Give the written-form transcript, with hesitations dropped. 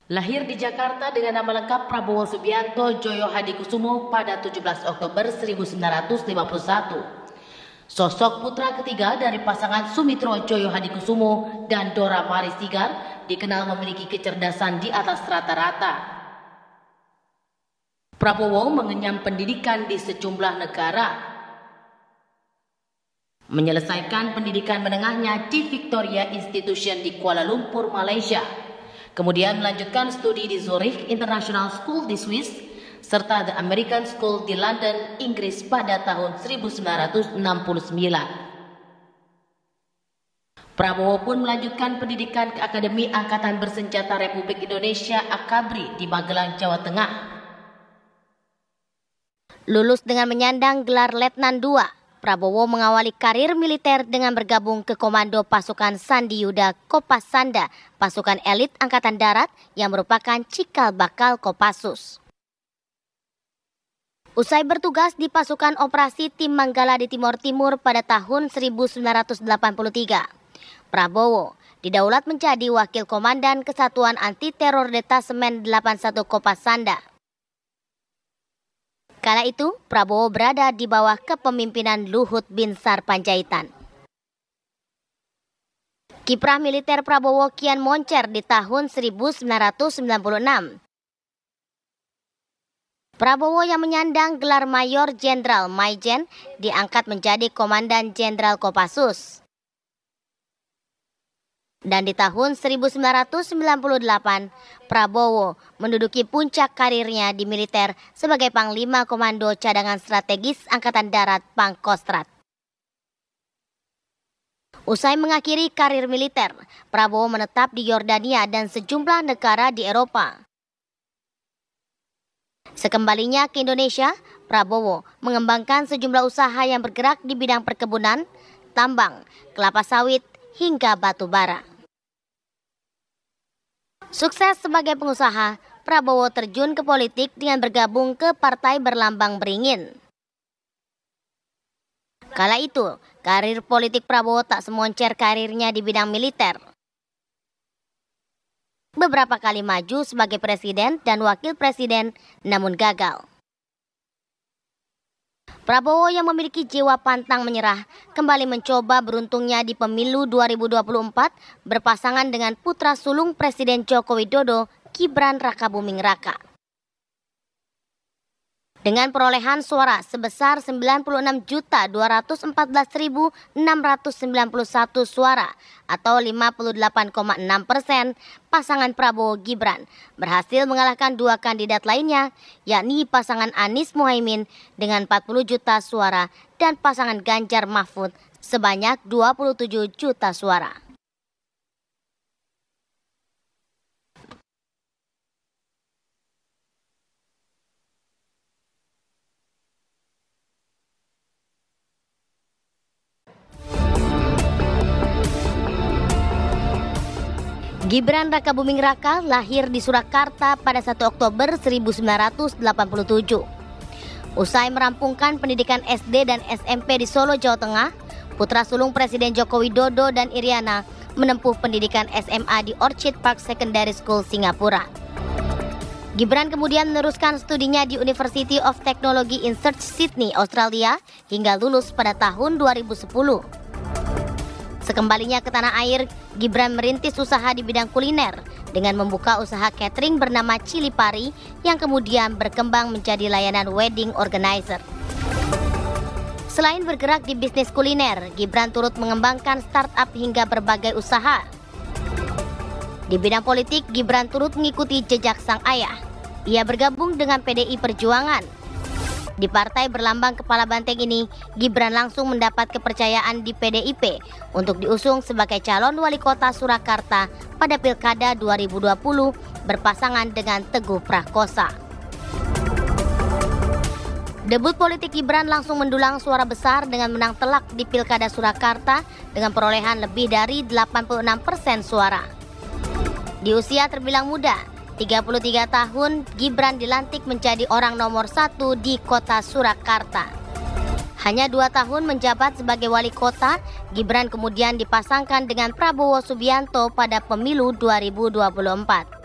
Lahir di Jakarta dengan nama lengkap Prabowo Subianto Djoyo Hadikusumo pada 17 Oktober 1951. Sosok putra ketiga dari pasangan Sumitro Djoyo Hadikusumo dan Dora Maris Sigar dikenal memiliki kecerdasan di atas rata-rata. Prabowo mengenyam pendidikan di sejumlah negara. Menyelesaikan pendidikan menengahnya di Victoria Institution di Kuala Lumpur, Malaysia. Kemudian melanjutkan studi di Zurich International School di Swiss, serta The American School di London, Inggris pada tahun 1969. Prabowo pun melanjutkan pendidikan ke Akademi Angkatan Bersenjata Republik Indonesia Akabri di Magelang, Jawa Tengah. Lulus dengan menyandang gelar Letnan II, Prabowo mengawali karir militer dengan bergabung ke Komando Pasukan Sandi Yuda Kopasanda, pasukan elit Angkatan Darat yang merupakan cikal bakal Kopassus. Usai bertugas di pasukan operasi Tim Manggala di Timor Timur pada tahun 1983, Prabowo didaulat menjadi Wakil Komandan Kesatuan Anti Teror Detasemen 81 Kopasanda. Kala itu, Prabowo berada di bawah kepemimpinan Luhut Binsar Panjaitan. Kiprah militer Prabowo kian moncer di tahun 1996. Prabowo yang menyandang gelar Mayor Jenderal Maijen diangkat menjadi Komandan Jenderal Kopassus. Dan di tahun 1998, Prabowo menduduki puncak karirnya di militer sebagai Panglima Komando Cadangan Strategis Angkatan Darat Pangkostrat. Usai mengakhiri karir militer, Prabowo menetap di Yordania dan sejumlah negara di Eropa. Sekembalinya ke Indonesia, Prabowo mengembangkan sejumlah usaha yang bergerak di bidang perkebunan, tambang, kelapa sawit, hingga batu bara. Sukses sebagai pengusaha, Prabowo terjun ke politik dengan bergabung ke Partai Berlambang Beringin. Kala itu, karir politik Prabowo tak semoncer karirnya di bidang militer. Beberapa kali maju sebagai presiden dan wakil presiden, namun gagal. Prabowo yang memiliki jiwa pantang menyerah kembali mencoba beruntungnya di pemilu 2024 berpasangan dengan putra sulung Presiden Joko Widodo, Gibran Rakabuming Raka. Dengan perolehan suara sebesar 96.214.691 suara atau 58,6%, pasangan Prabowo Gibran berhasil mengalahkan dua kandidat lainnya, yakni pasangan Anies Muhaimin dengan 40 juta suara dan pasangan Ganjar Mahfud sebanyak 27 juta suara. Gibran Rakabuming Raka lahir di Surakarta pada 1 Oktober 1987. Usai merampungkan pendidikan SD dan SMP di Solo, Jawa Tengah, putra sulung Presiden Joko Widodo dan Iriana menempuh pendidikan SMA di Orchid Park Secondary School, Singapura. Gibran kemudian meneruskan studinya di University of Technology in Perth, Sydney, Australia hingga lulus pada tahun 2010. Sekembalinya ke tanah air, Gibran merintis usaha di bidang kuliner dengan membuka usaha catering bernama Chili Pari yang kemudian berkembang menjadi layanan wedding organizer. Selain bergerak di bisnis kuliner, Gibran turut mengembangkan startup hingga berbagai usaha. Di bidang politik, Gibran turut mengikuti jejak sang ayah. Ia bergabung dengan PDI Perjuangan. Di Partai Berlambang Kepala Banteng ini, Gibran langsung mendapat kepercayaan di PDIP untuk diusung sebagai calon wali kota Surakarta pada Pilkada 2020 berpasangan dengan Teguh Prakosa. Debut politik Gibran langsung mendulang suara besar dengan menang telak di Pilkada Surakarta dengan perolehan lebih dari 86% suara. Di usia terbilang muda, 33 tahun, Gibran dilantik menjadi orang nomor 1 di kota Surakarta. Hanya 2 tahun menjabat sebagai wali kota, Gibran kemudian dipasangkan dengan Prabowo Subianto pada pemilu 2024.